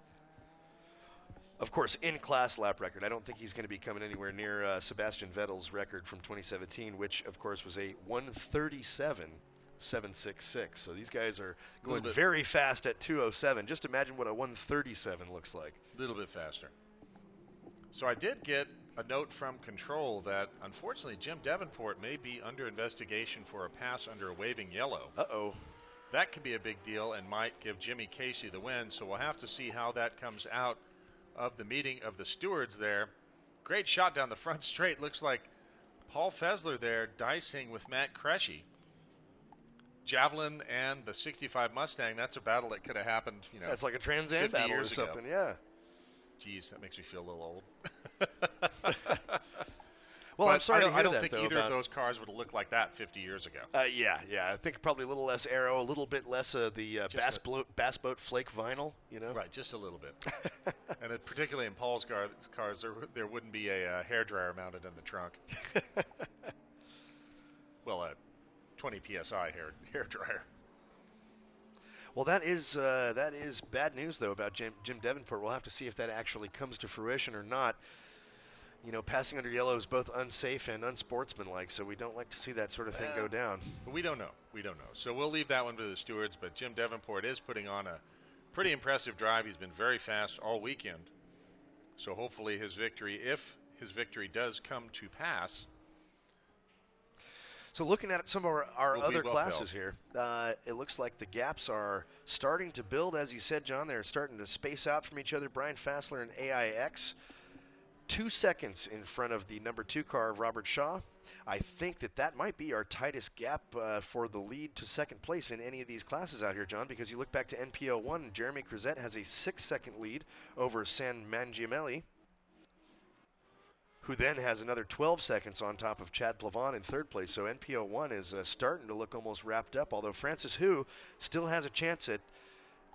[SPEAKER 2] Of course, in-class lap record. I don't think he's going to be coming anywhere near Sebastian Vettel's record from 2017, which, of course, was a 1:37.766. So these guys are going very fast at 2:07. Just imagine what a 1:37 looks like.
[SPEAKER 1] A little bit faster. So I did get a note from control that, unfortunately, Jim Davenport may be under investigation for a pass under a waving yellow.
[SPEAKER 2] Uh-oh.
[SPEAKER 1] That could be a big deal and might give Jimmy Casey the win, so we'll have to see how that comes out of the meeting of the stewards there. Great shot down the front straight. Looks like Paul Fessler there dicing with Matt Cresci. Javelin and the 65 Mustang, that's a battle that could have happened,
[SPEAKER 2] That's like a Trans Am battle or something, yeah.
[SPEAKER 1] Geez, that makes me feel a little old.
[SPEAKER 2] Well, I'm sorry to hear
[SPEAKER 1] I don't
[SPEAKER 2] that,
[SPEAKER 1] think
[SPEAKER 2] though,
[SPEAKER 1] either of those cars would have looked like that 50 years ago.
[SPEAKER 2] Yeah. I think probably a little less aero, a little bit less of the Bass Boat Flake vinyl,
[SPEAKER 1] Right, just a little bit. And particularly in Paul's cars, there wouldn't be a hairdryer mounted in the trunk. Well, a 20 PSI hairdryer.
[SPEAKER 2] Well, that is bad news, though, about Jim Davenport. We'll have to see if that actually comes to fruition or not. Passing under yellow is both unsafe and unsportsmanlike, so we don't like to see that sort of thing go down.
[SPEAKER 1] But we don't know. So we'll leave that one to the stewards, but Jim Davenport is putting on a pretty impressive drive. He's been very fast all weekend. So hopefully his victory, if his victory does come to pass.
[SPEAKER 2] So looking at some of our other classes here, it looks like the gaps are starting to build. As you said, John, they're starting to space out from each other. Brian Fassler and AIX, 2 seconds in front of the number 2 car of Robert Shaw. I think that might be our tightest gap for the lead to second place in any of these classes out here, John, because you look back to NP01, Jeremy Cruzette has a 6-second lead over San Mangiamelli, who then has another 12 seconds on top of Chad Plavon in third place. So NP01 is starting to look almost wrapped up, although Francis Hu still has a chance at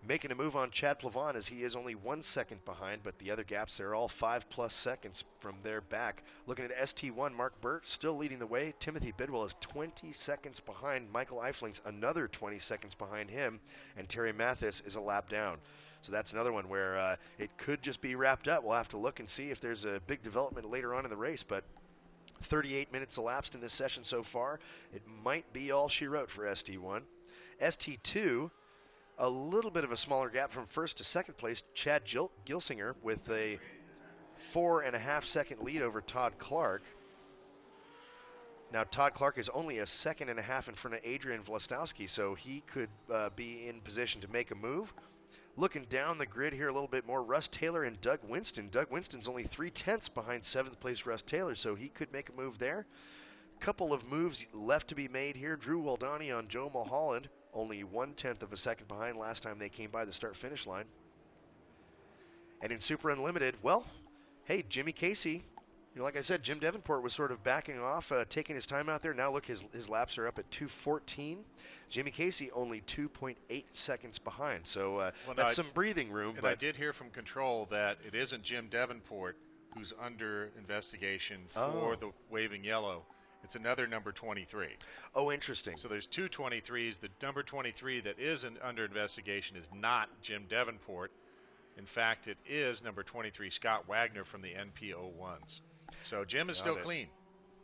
[SPEAKER 2] making a move on Chad Plavon as he is only 1 second behind, but the other gaps, they're all 5+ seconds from their back. Looking at ST1, Mark Burt still leading the way. Timothy Bidwell is 20 seconds behind. Michael Eifling's another 20 seconds behind him, and Terry Mathis is a lap down. So that's another one where it could just be wrapped up. We'll have to look and see if there's a big development later on in the race, but 38 minutes elapsed in this session so far. It might be all she wrote for ST1. ST2, a little bit of a smaller gap from first to second place. Chad Gilsinger with a 4.5 second lead over Todd Clark. Now, Todd Clark is only a 1.5 seconds in front of Adrian Vlastowski, so he could be in position to make a move. Looking down the grid here a little bit more, Russ Taylor and Doug Winston. Doug Winston's only 0.3 behind 7th place Russ Taylor, so he could make a move there. Couple of moves left to be made here. Drew Waldani on Joe Mulholland, only 0.1 of a second behind last time they came by the start-finish line. And in Super Unlimited, well, hey, Jimmy Casey, like I said, Jim Davenport was sort of backing off, taking his time out there. Now look, his laps are up at 2:14. Jimmy Casey only 2.8 seconds behind, so that's some breathing room.
[SPEAKER 1] And
[SPEAKER 2] but
[SPEAKER 1] I did hear from control that it isn't Jim Davenport who's under investigation for the waving yellow. It's another number 23.
[SPEAKER 2] Oh, interesting.
[SPEAKER 1] So there's two 23s. The number 23 that is under investigation is not Jim Davenport. In fact, it is number 23, Scott Wagner from the NP01s. So Jim is still clean.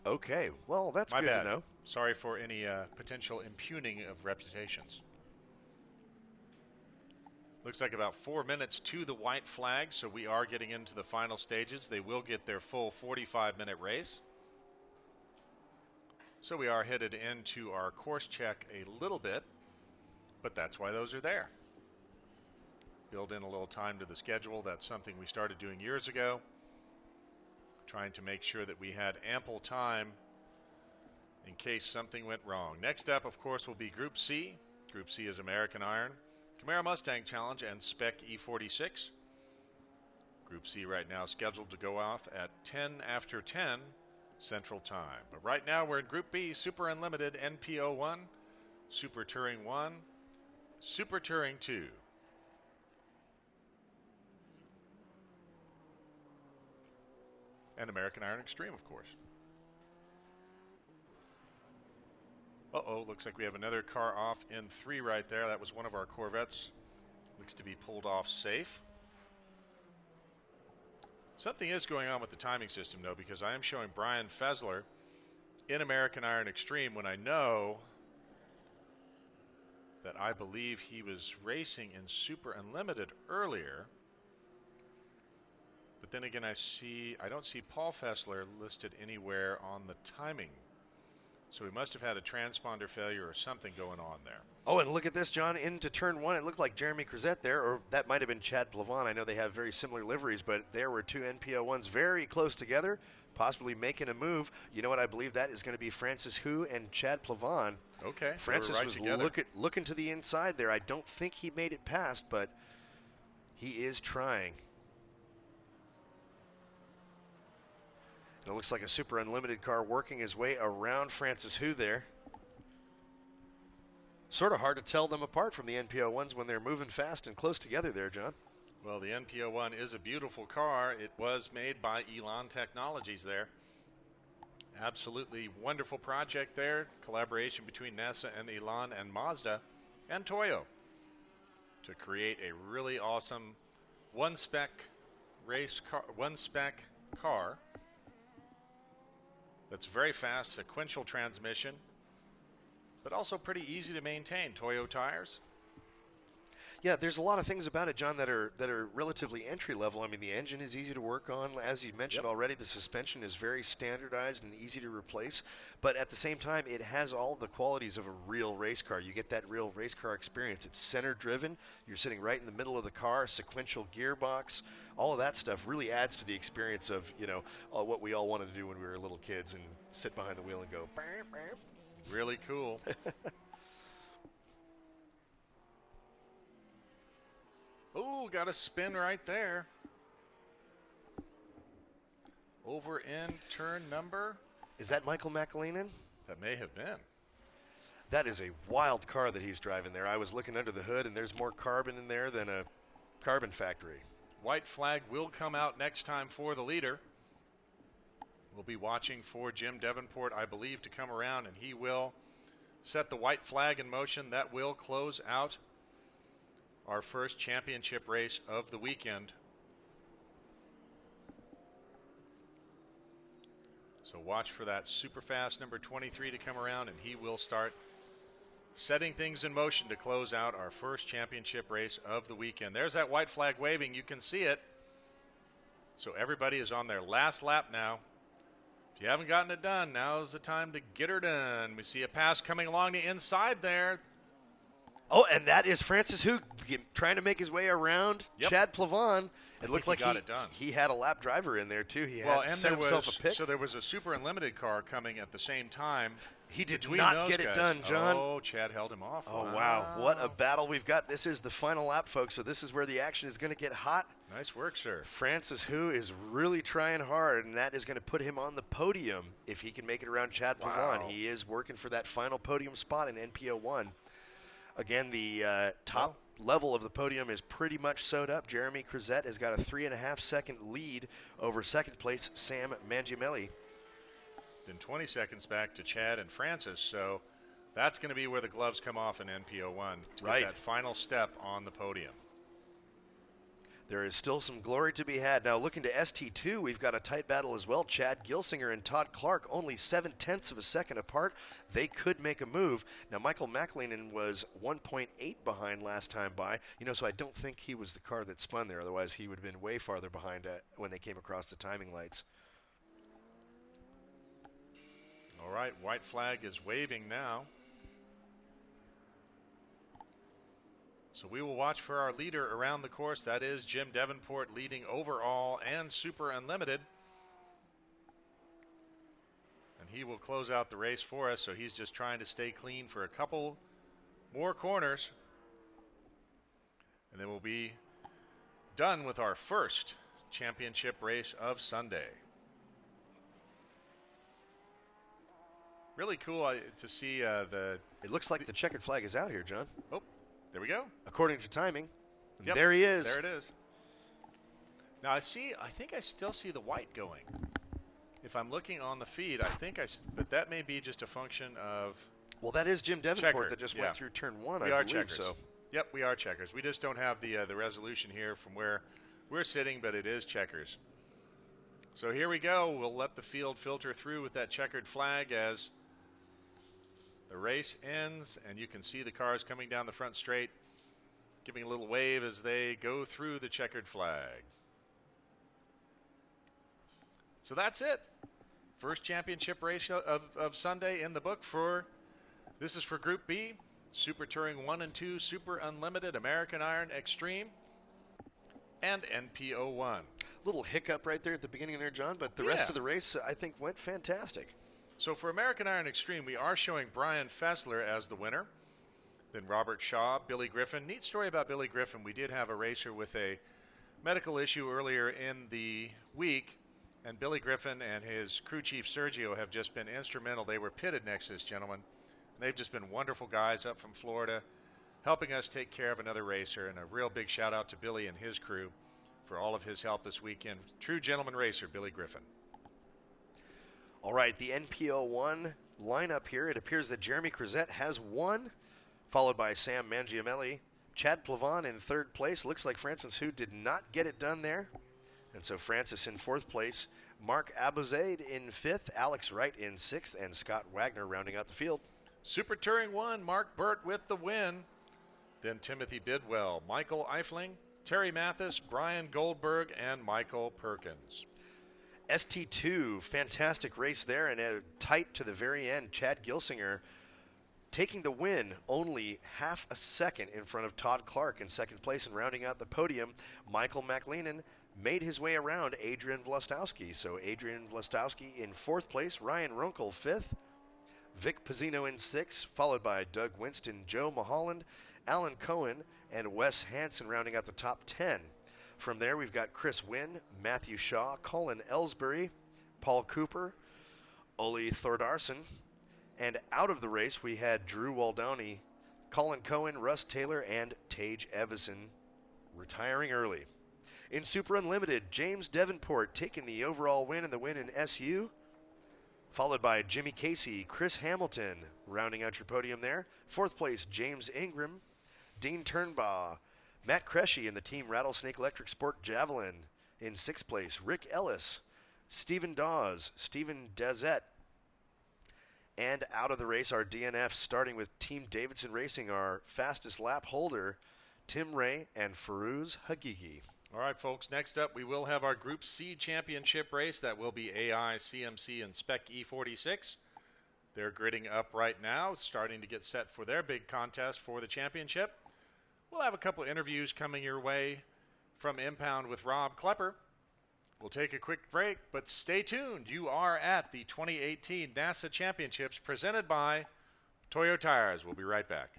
[SPEAKER 2] Okay, well, that's
[SPEAKER 1] My
[SPEAKER 2] good
[SPEAKER 1] bad.
[SPEAKER 2] to know.
[SPEAKER 1] Sorry for any potential impugning of reputations. Looks like about 4 minutes to the white flag, so we are getting into the final stages. They will get their full 45-minute race. So we are headed into our course check a little bit, but that's why those are there. Build in a little time to the schedule. That's something we started doing years ago, trying to make sure that we had ample time in case something went wrong. Next up, of course, will be Group C. Group C is American Iron, Camaro Mustang Challenge, and Spec E46. Group C right now scheduled to go off at 10 after 10 Central Time. But right now we're in Group B, Super Unlimited, NP01, Super Touring 1, Super Touring 2. And American Iron Extreme, of course. Uh-oh, looks like we have another car off in 3 right there. That was one of our Corvettes. Looks to be pulled off safe. Something is going on with the timing system, though, because I am showing Brian Fessler in American Iron Extreme when I know that I believe he was racing in Super Unlimited earlier. But then again, I don't see Paul Fessler listed anywhere on the timing. So we must have had a transponder failure or something going on there.
[SPEAKER 2] Oh, and look at this, John. Into turn 1, it looked like Jeremy Crozet there, or that might have been Chad Plavon. I know they have very similar liveries, but there were 2 NP01s very close together, possibly making a move. You know what? I believe that is going to be Francis Hu and Chad Plavon.
[SPEAKER 1] Okay.
[SPEAKER 2] Francis
[SPEAKER 1] right
[SPEAKER 2] was
[SPEAKER 1] together.
[SPEAKER 2] looking to the inside there. I don't think he made it past, but he is trying. And it looks like a Super Unlimited car working his way around Francis Hu there. Sort of hard to tell them apart from the NP01s when they're moving fast and close together there, John.
[SPEAKER 1] Well, the NP01 is a beautiful car. It was made by Elan Technologies there. Absolutely wonderful project there. Collaboration between NASA and Elan and Mazda and Toyo to create a really awesome one-spec car that's very fast, sequential transmission, but also pretty easy to maintain. Toyo tires.
[SPEAKER 2] Yeah, there's a lot of things about it, John, that are relatively entry level. I mean, the engine is easy to work on. As you mentioned already, the suspension is very standardized and easy to replace. But at the same time, it has all the qualities of a real race car. You get that real race car experience. It's center driven. You're sitting right in the middle of the car, sequential gearbox. All of that stuff really adds to the experience of, what we all wanted to do when we were little kids and sit behind the wheel and go, burr, burr.
[SPEAKER 1] Really cool. Oh, got a spin right there. Over in turn number.
[SPEAKER 2] Is that Michael McAleenan?
[SPEAKER 1] That may have been.
[SPEAKER 2] That is a wild car that he's driving there. I was looking under the hood, and there's more carbon in there than a carbon factory.
[SPEAKER 1] White flag will come out next time for the leader. We'll be watching for Jim Davenport, I believe, to come around, and he will set the white flag in motion. That will close out our first championship race of the weekend. So watch for that super fast number 23 to come around, and he will start setting things in motion to close out our first championship race of the weekend. There's that white flag waving. You can see it. So everybody is on their last lap now. If you haven't gotten it done, now's the time to get her done. We see a pass coming along the inside there.
[SPEAKER 2] Oh, and that is Francis Hu trying to make his way around Chad Plavon. It looked like he had a lap driver in there, too. He had set himself a pick.
[SPEAKER 1] So there was a Super Unlimited car coming at the same time.
[SPEAKER 2] He did not get it done, John.
[SPEAKER 1] Oh, Chad held him off.
[SPEAKER 2] Oh, wow. What a battle we've got. This is the final lap, folks, so this is where the action is going to get hot.
[SPEAKER 1] Nice work, sir.
[SPEAKER 2] Francis Hu is really trying hard, and that is going to put him on the podium if he can make it around Chad Plavon. He is working for that final podium spot in NP01. Again, the top level of the podium is pretty much sewed up. Jeremy Cruzette has got a 3.5-second lead over second place Sam Mangiamelli.
[SPEAKER 1] Then 20 seconds back to Chad and Francis, so that's going to be where the gloves come off in NP01 to get that final step on the podium.
[SPEAKER 2] There is still some glory to be had. Now looking to ST2, we've got a tight battle as well. Chad Gilsinger and Todd Clark only 0.7 of a second apart. They could make a move. Now Michael McLean was 1.8 behind last time by. So I don't think he was the car that spun there. Otherwise he would have been way farther behind when they came across the timing lights.
[SPEAKER 1] All right, white flag is waving now. So we will watch for our leader around the course. That is Jim Davenport, leading overall and Super Unlimited. And he will close out the race for us, so he's just trying to stay clean for a couple more corners. And then we'll be done with our first championship race of Sunday. Really cool to see the...
[SPEAKER 2] It looks like the checkered flag is out here, John.
[SPEAKER 1] Oh. There we go.
[SPEAKER 2] According to timing. There he is.
[SPEAKER 1] There it is. Now I think I still see the white going. If I'm looking on the feed, but that may be just a function of...
[SPEAKER 2] Well, that is Jim Davenport that just went through turn one, I believe so.
[SPEAKER 1] Yep, we are checkers. We just don't have the resolution here from where we're sitting, but it is checkers. So here we go. We'll let the field filter through with that checkered flag as the race ends, and you can see the cars coming down the front straight, giving a little wave as they go through the checkered flag. So that's it. First championship race of Sunday in the book this is for Group B, Super Touring 1 and 2, Super Unlimited, American Iron Extreme, and NP01.
[SPEAKER 2] Little hiccup right there at the beginning there, John, but the rest of the race, I think, went fantastic.
[SPEAKER 1] So for American Iron Extreme, we are showing Brian Fessler as the winner. Then Robert Shaw, Billy Griffin. Neat story about Billy Griffin. We did have a racer with a medical issue earlier in the week, and Billy Griffin and his crew chief Sergio have just been instrumental. They were pitted next to this gentleman. They've just been wonderful guys up from Florida, helping us take care of another racer, and a real big shout out to Billy and his crew for all of his help this weekend. True gentleman racer, Billy Griffin.
[SPEAKER 2] All right, the NP01 lineup here. It appears that Jeremy Cruzette has won, followed by Sam Mangiamelli. Chad Plavon in third place. Looks like Francis Hu did not get it done there. And so Francis in fourth place. Mark Abuzaid in fifth. Alex Wright in sixth. And Scott Wagner rounding out the field.
[SPEAKER 1] Super Touring 1, Mark Burt with the win. Then Timothy Bidwell, Michael Eifling, Terry Mathis, Brian Goldberg, and Michael Perkins.
[SPEAKER 2] ST2, fantastic race there, and tight to the very end. Chad Gilsinger taking the win, only half a second in front of Todd Clark in second place, and rounding out the podium, Michael McLean made his way around Adrian Vlastowski. So Adrian Vlastowski in fourth place, Ryan Runkle fifth, Vic Pizzino in sixth, followed by Doug Winston, Joe Mulholland, Alan Cohen, and Wes Hansen rounding out the top 10. From there, we've got Chris Wynn, Matthew Shaw, Colin Ellsbury, Paul Cooper, Ole Thordarson, And out of the race, we had Drew Waldoni, Colin Cohen, Russ Taylor, and Tage Evison retiring early. In Super Unlimited, James Davenport taking the overall win in the win in SU, followed by Jimmy Casey, Chris Hamilton, rounding out your podium there. Fourth place, James Ingram, Dean Turnbaugh, Matt Cresci in the Team Rattlesnake Electric Sport Javelin. In sixth place, Rick Ellis, Stephen Dawes, Stephen Dazette. And out of the race, our DNF, starting with Team Davidson Racing, our fastest lap holder, Tim Ray and Farouz Hagigi.
[SPEAKER 1] All right, folks, next up we will have our Group C championship race. That will be AI, CMC, and Spec E46. They're gridding up right now, starting to get set for their big contest for the championship. We'll have a couple interviews coming your way from Impound with Rob Klepper. We'll take a quick break, but stay tuned. You are at the 2018 NASA Championships presented by Toyo Tires. We'll be right back.